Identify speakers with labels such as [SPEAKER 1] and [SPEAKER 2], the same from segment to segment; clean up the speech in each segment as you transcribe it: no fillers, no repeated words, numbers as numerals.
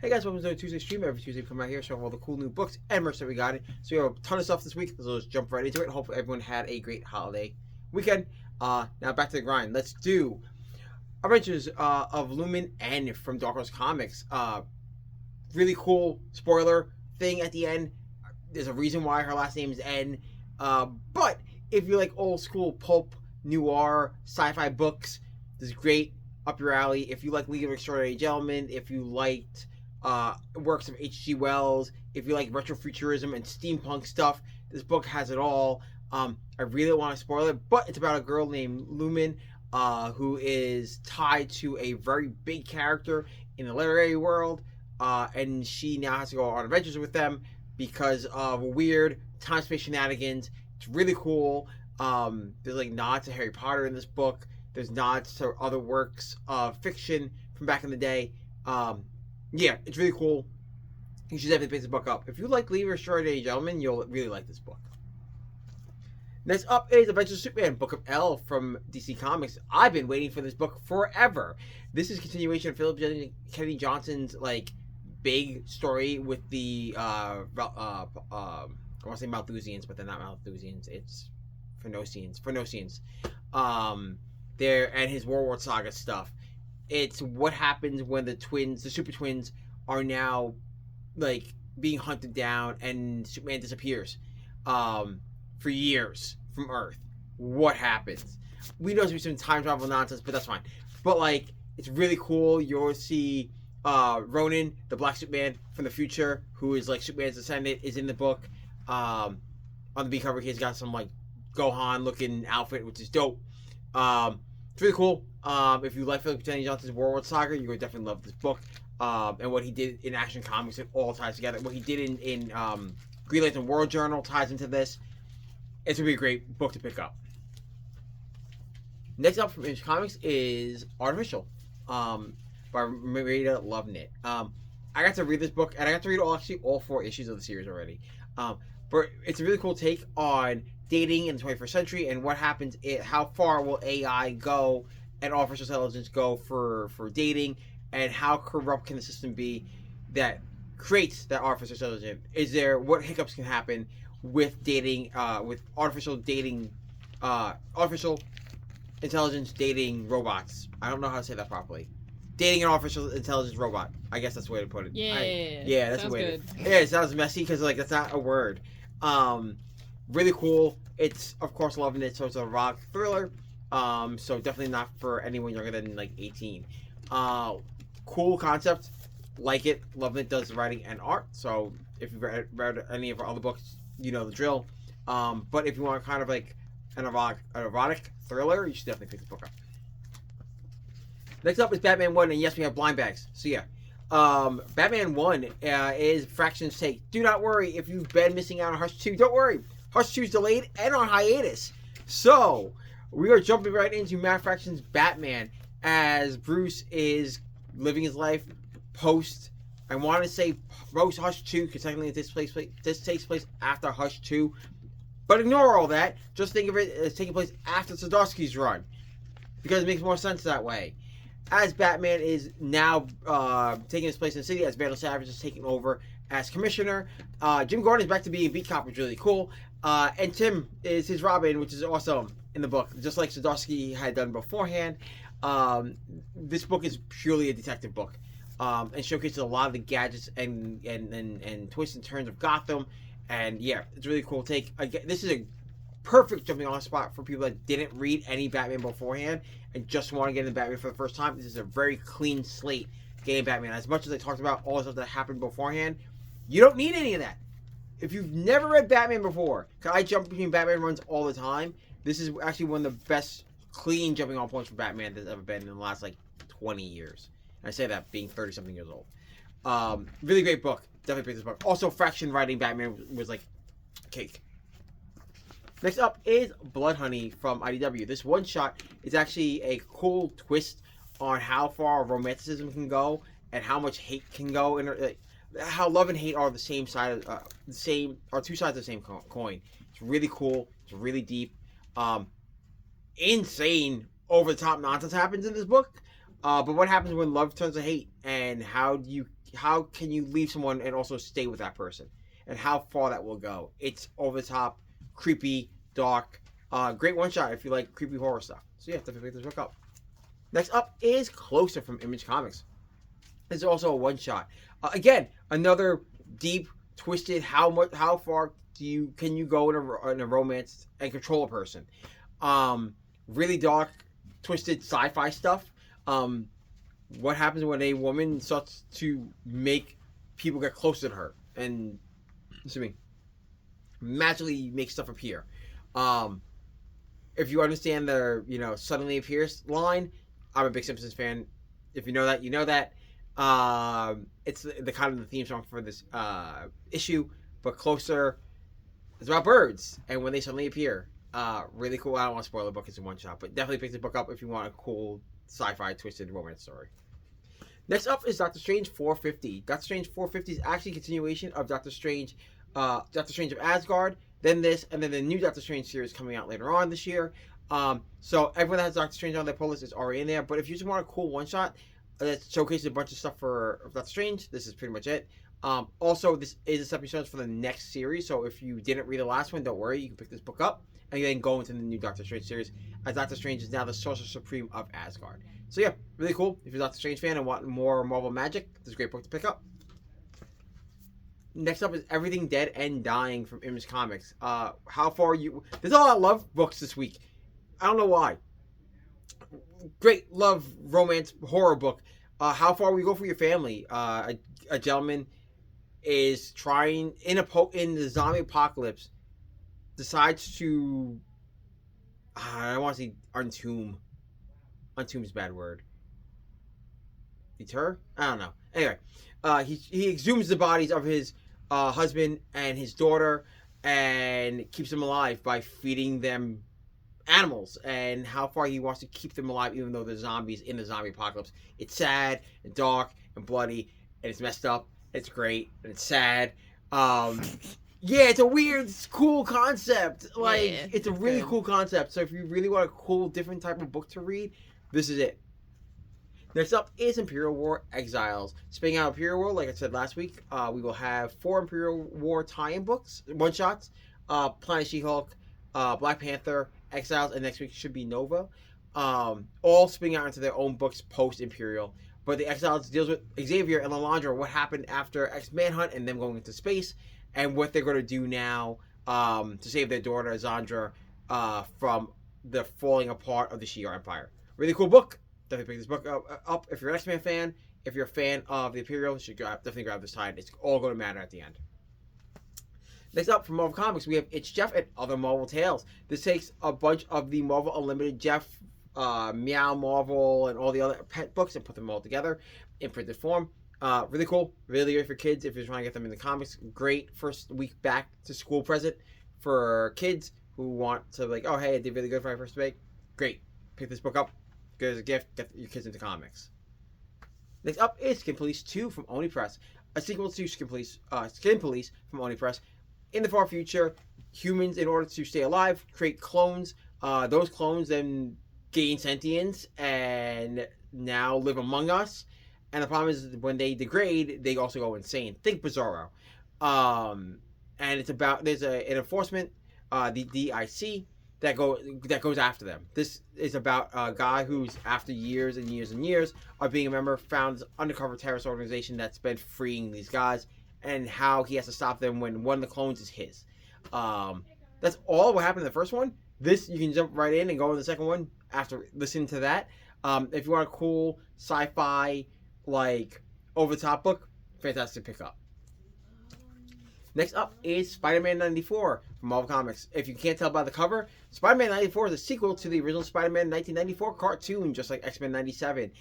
[SPEAKER 1] Hey guys, welcome to the Tuesday stream. Every Tuesday we come out here showing all the cool new books and merch that we got. So we have a ton of stuff this week, so let's jump right into it. Hopefully everyone had a great holiday weekend. Now back to the grind. Let's do Adventures of Lumen N from Dark Horse Comics. Really cool spoiler thing at the end. There's a reason why her last name is N. But if you like old school pulp, noir, sci-fi books, this is great up your alley. If you like League of Extraordinary Gentlemen, if you liked works of H.G. Wells, if you like retrofuturism and steampunk stuff, this book has it all. I really don't want to spoil it, but it's about a girl named Lumen who is tied to a very big character in the literary world, and she now has to go on adventures with them because of weird time-space shenanigans. It's really cool. There's like nods to Harry Potter in this book. There's nods to other works of fiction from back in the day. Yeah, it's really cool. You should definitely pick this book up. If you like League of Extraordinary Gentlemen, you'll really like this book. Next up is Adventures of Superman, Book of L from DC Comics. I've been waiting for this book forever. This is a continuation of Philip Kennedy Johnson's like big story with the I want to say Malthusians, but they're not Malthusians. It's Phoenicians. There and his World War Saga stuff. It's what happens when the super twins, are now like being hunted down and Superman disappears for years from Earth. What happens? We know there's some time travel nonsense, but that's fine. But like, it's really cool. You'll see Ronan, the Black Superman from the future, who is like Superman's descendant, is in the book. On the B cover, he's got some like Gohan looking outfit, which is dope. It's really cool. If you like Philip Kennedy Johnson's World War Saga, you're going to definitely love this book. And what he did in Action Comics, it all ties together. What he did in Green Lantern World Journal ties into this. It's going to be a great book to pick up. Next up from Image Comics is Artificial by Marita Lovenett. I got to read this book, and I got to read all 4 issues of the series already. But it's a really cool take on dating in the 21st century and what happens. How far will AI go and artificial intelligence go for dating, and how corrupt can the system be that creates that artificial intelligence? What hiccups can happen with dating, with artificial intelligence dating robots? I don't know how to say that properly. Dating an artificial intelligence robot. I guess that's the way to put it.
[SPEAKER 2] Yeah,
[SPEAKER 1] that's the way.
[SPEAKER 2] Good.
[SPEAKER 1] Yeah, it sounds messy because like that's not a word. Really cool. It's of course loving it. So it's a rock thriller. So definitely not for anyone younger than like 18. Cool concept. Like it. Loving it. Does the writing and art. So if you've read any of our other books, you know the drill. But if you want kind of like an erotic thriller, you should definitely pick this book up. Next up is Batman 1, and yes, we have blind bags. So yeah, Batman 1 is Fraction's take. Do not worry if you've been missing out on Hush 2. Don't worry. Hush 2 is delayed and on hiatus. So we are jumping right into Matt Fraction's Batman as Bruce is living his life post, I want to say post Hush 2, because technically this takes place after Hush 2. But ignore all that. Just think of it as taking place after Zdarsky's run, because it makes more sense that way. As Batman is now taking his place in the city, as Vandal Savage is taking over as commissioner. Jim Gordon is back to being beat cop, which is really cool. And Tim is his Robin, which is awesome in the book, just like Zdarsky had done beforehand. This book is purely a detective book, and showcases a lot of the gadgets and twists and turns of Gotham. And yeah, it's a really cool take. Again, this is a perfect jumping on spot for people that didn't read any Batman beforehand and just want to get into Batman for the first time. This is a very clean slate getting Batman. As much as I talked about all the stuff that happened beforehand, you don't need any of that. If you've never read Batman before, because I jump between Batman runs all the time, this is actually one of the best clean jumping on points for Batman that's ever been in the last like 20 years. And I say that being 30-something years old. Really great book. Definitely pick this book. Also, Fraction writing Batman was like cake. Next up is Blood Honey from IDW. This one shot is actually a cool twist on how far romanticism can go and how much hate can go, and how love and hate are the same side, two sides of the same coin. It's really cool. It's really deep. Insane, over the top nonsense happens in this book. But what happens when love turns to hate, and how do you how can you leave someone and also stay with that person, and how far that will go. It's over the top, creepy, dark, great one shot if you like creepy horror stuff. So yeah, definitely pick this book up. Next up is Closer from Image Comics. This is also a one shot. Again, another deep, twisted. How far can you go in a romance and control a person? Really dark, twisted sci-fi stuff. What happens when a woman starts to make people get closer to her and magically make stuff appear? If you understand the suddenly appears line, I'm a big Simpsons fan. If you know that, you know that. It's the kind of the theme song for this issue, but Closer is about birds and when they suddenly appear. Really cool. I don't want to spoil the book. It's a one shot, but definitely pick the book up if you want a cool sci-fi twisted romance story. Next up is Doctor Strange 450. Doctor Strange 450 is actually a continuation of Doctor Strange of Asgard, then this, and then the new Doctor Strange series coming out later on this year. So everyone that has Doctor Strange on their pull list is already in there. But if you just want a cool one shot that showcases a bunch of stuff for Doctor Strange, this is pretty much it. Also, this is a stepping stone for the next series. So if you didn't read the last one, don't worry, you can pick this book up and then go into the new Doctor Strange series, as Doctor Strange is now the Sorcerer Supreme of Asgard. So yeah, really cool. If you're a Doctor Strange fan and want more Marvel magic, this is a great book to pick up. Next up is Everything Dead and Dying from Image Comics. How far you... There's a lot of love books this week. I don't know why. Great love, romance, horror book. How far will you go for your family? A gentleman is trying, in the zombie apocalypse, decides to... I don't want to say untomb. Untomb is a bad word. Deter? I don't know. Anyway, he exhumes the bodies of his husband and his daughter and keeps them alive by feeding them animals, and how far he wants to keep them alive even though they're zombies in the zombie apocalypse. It's sad and dark and bloody and it's messed up. It's great and it's sad. Yeah, it's a weird, cool concept. It's a really cool concept. So if you really want a cool, different type of book to read, this is it. Next up is Imperial War Exiles. Speaking out of Imperial War, like I said last week, we will have 4 Imperial War tie-in books, one-shots. Planet She-Hulk, Black Panther, Exiles, and next week should be Nova. All spinning out into their own books post-Imperial. But the Exiles deals with Xavier and Lilandra, what happened after X-Manhunt and them going into space, and what they're going to do now to save their daughter, Zandra, from the falling apart of the Shi'ar Empire. Really cool book. Definitely pick this book up if you're an X-Men fan. If you're a fan of the Imperial, you should definitely grab this tie. It's all going to matter at the end. Next up from Marvel Comics, we have It's Jeff and Other Marvel Tales. This takes a bunch of the Marvel Unlimited Jeff, Meow Marvel, and all the other pet books and put them all together in printed form. Really cool. Really great for kids if you're trying to get them in the comics. Great first week back to school present for kids who want to oh, hey, I did really good for my first week. Great. Pick this book up. Good as a gift. Get your kids into comics. Next up is Skin Police 2 from Oni Press. A sequel to Skin Police from Oni Press. In the far future, humans, in order to stay alive, create clones. Those clones then gain sentience and now live among us. And the problem is when they degrade, they also go insane. Think Bizarro. And it's about, there's an enforcement, the DIC, that goes after them. This is about a guy who's, after years and years and years of being a member, found this undercover terrorist organization that's been freeing these guys, and how he has to stop them when one of the clones is his. That's all what happened in the first one. This, you can jump right in and go in the second one after listening to that. If you want a cool sci-fi, over-the-top book, fantastic pick up. Next up is Spider-Man 94 from Marvel Comics. If you can't tell by the cover, Spider-Man 94 is a sequel to the original Spider-Man 1994 cartoon, just like X-Men 97.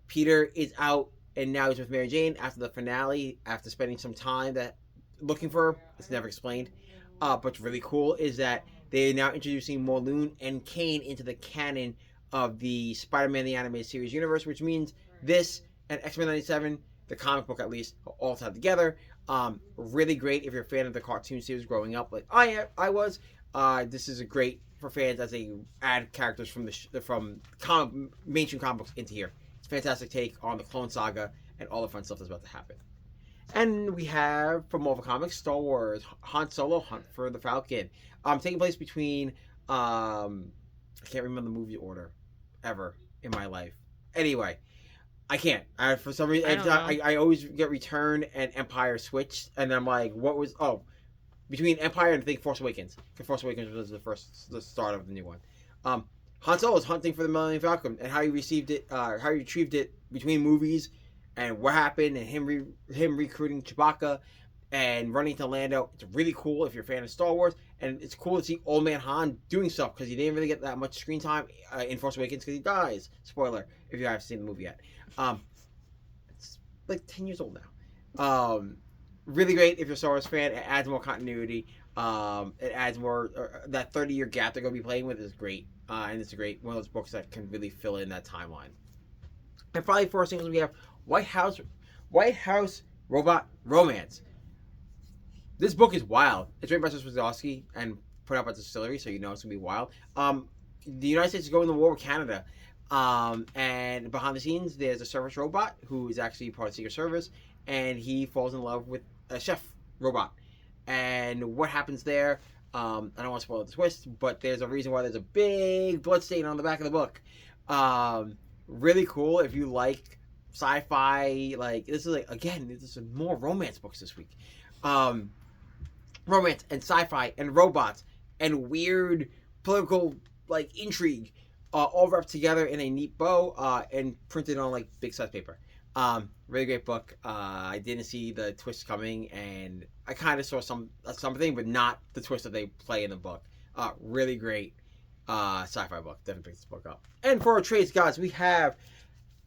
[SPEAKER 1] Peter is out, and now he's with Mary Jane after the finale, after spending some time looking for her. It's never explained. But what's really cool is that they are now introducing Morlun and Kane into the canon of the Spider-Man the Animated Series universe, which means this and X-Men 97, the comic book at least, are all tied together. Really great if you're a fan of the cartoon series growing up, like I was. This is a great for fans as they add characters from mainstream comic books into here. It's a fantastic take on the Clone Saga and all the fun stuff that's about to happen. And we have from Marvel Comics, Star Wars, Han Solo, Hunt for the Falcon, taking place between I can't remember the movie order ever in my life. Anyway, I can't. For some reason, I always get Return and Empire switched, and I'm like, what was between Empire and I think Force Awakens. Because Force Awakens was the start of the new one. Han Solo is hunting for the Millennium Falcon, and how he received it, how he retrieved it between movies, and what happened, and him recruiting Chewbacca, and running to Lando. It's really cool if you're a fan of Star Wars, and it's cool to see Old Man Han doing stuff because he didn't really get that much screen time in Force Awakens because he dies. Spoiler if you haven't seen the movie yet. It's like 10 years old now. Really great if you're a Star Wars fan. It adds more continuity. It adds more. That 30-year gap they're going to be playing with is great. And it's a great one of those books that can really fill in that timeline. And finally, for our singles, we have White House Robot Romance. This book is wild. It's written by Wazowski and put out by Distillery, so you know it's gonna be wild. The United States is going to war with Canada, and behind the scenes, there's a service robot who is actually part of Secret Service, and he falls in love with a chef robot. And what happens there? I don't want to spoil the twist, but there's a reason why there's a big blood stain on the back of the book. Really cool if you like sci-fi. Like this is more romance books this week. Romance and sci-fi and robots and weird political intrigue, all wrapped together in a neat bow and printed on big size paper. Really great book. I didn't see the twist coming, and I kind of saw something, but not the twist that they play in the book. Really great sci-fi book. Definitely pick this book up. And for our trades, guys, we have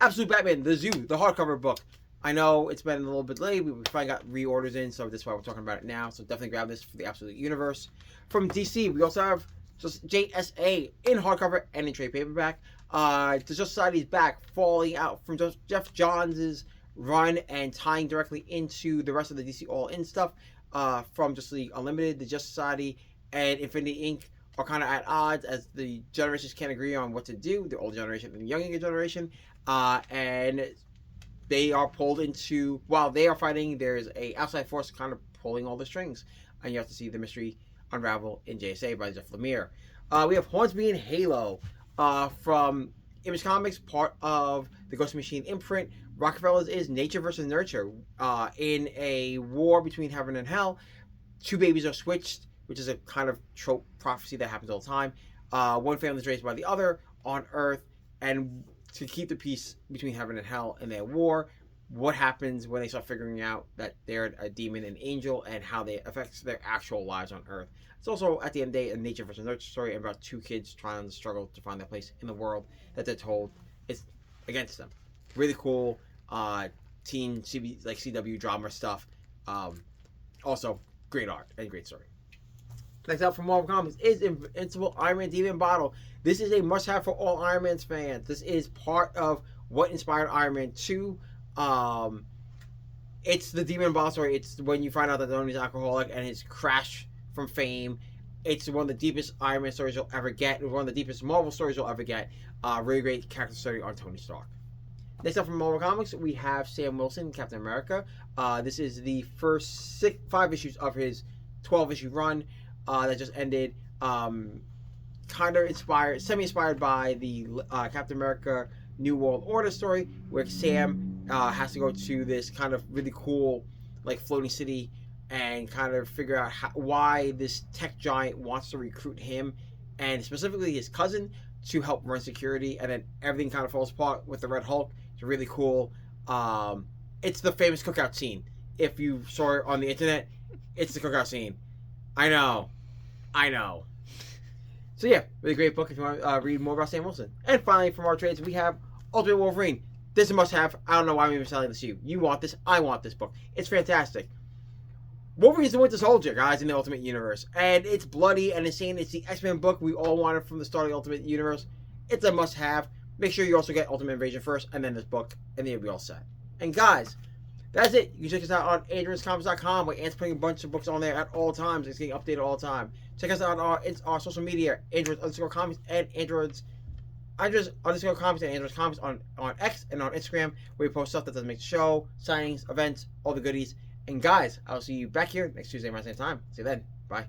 [SPEAKER 1] Absolute Batman, The Zoo, the hardcover book. I know it's been a little bit late. We finally got reorders in, so that's why we're talking about it now. So definitely grab this for the Absolute Universe. From DC, we also have just JSA in hardcover and in trade paperback. The Justice Society is back, falling out from Jeff Johns' run and tying directly into the rest of the DC All-In stuff from Justice League Unlimited. The Justice Society and Infinity Inc. are kind of at odds as the generations can't agree on what to do, the old generation and the younger generation. And they are pulled into, while they are fighting, there's a outside force kind of pulling all the strings. And you have to see the mystery unravel in JSA by Jeff Lemire. We have Hornsby and Halo from Image Comics, part of the Ghost Machine imprint. Rockefeller's is nature versus nurture. In a war between heaven and hell, two babies are switched, which is a kind of trope prophecy that happens all the time. One family is raised by the other on Earth, and to keep the peace between heaven and hell in their war, what happens when they start figuring out that they're a demon and angel, and how they affects their actual lives on Earth. It's also, at the end of the day, a nature versus nurture story about two kids trying to struggle to find their place in the world that they're told is against them. Really cool teen CW drama stuff. Also, great art and great story. Next up from Marvel Comics is Invincible Iron Man Demon Bottle. This is a must-have for all Iron Man fans. This is part of what inspired Iron Man 2. It's the Demon Bottle story. It's when you find out that Tony's alcoholic and his crash from fame. It's one of the deepest Iron Man stories you'll ever get. It's one of the deepest Marvel stories you'll ever get. Really great character story on Tony Stark. Next up from Marvel Comics, we have Sam Wilson, Captain America. This is the first 5 issues of his 12-issue run that just ended. Kind of inspired, semi-inspired by the Captain America New World Order story, where Sam has to go to this kind of really cool, floating city and kind of figure out why this tech giant wants to recruit him and specifically his cousin to help run security, and then everything kind of falls apart with the Red Hulk. It's really cool. It's the famous cookout scene. If you saw it on the internet, it's the cookout scene. I know. So yeah, really great book if you want to read more about Sam Wilson. And finally, from our trades, we have Ultimate Wolverine. This is a must-have. I don't know why I'm even selling this to you. You want this. I want this book. It's fantastic. Wolverine's the Winter Soldier, guys, in the Ultimate Universe. And it's bloody and insane. It's the X-Men book we all wanted from the start of the Ultimate Universe. It's a must-have. Make sure you also get Ultimate Invasion first, and then this book, and then you'll be all set. And guys, that's it. You can check us out on AndroidsComics.com, where Ant's putting a bunch of books on there at all times. It's getting updated all the time. Check us out on our social media, Androids_Comics and Androids Andres underscore comments and Andres comments on X and on Instagram, where we post stuff that doesn't make the show, signings, events, all the goodies. And guys, I'll see you back here next Tuesday around the same time. See you then. Bye.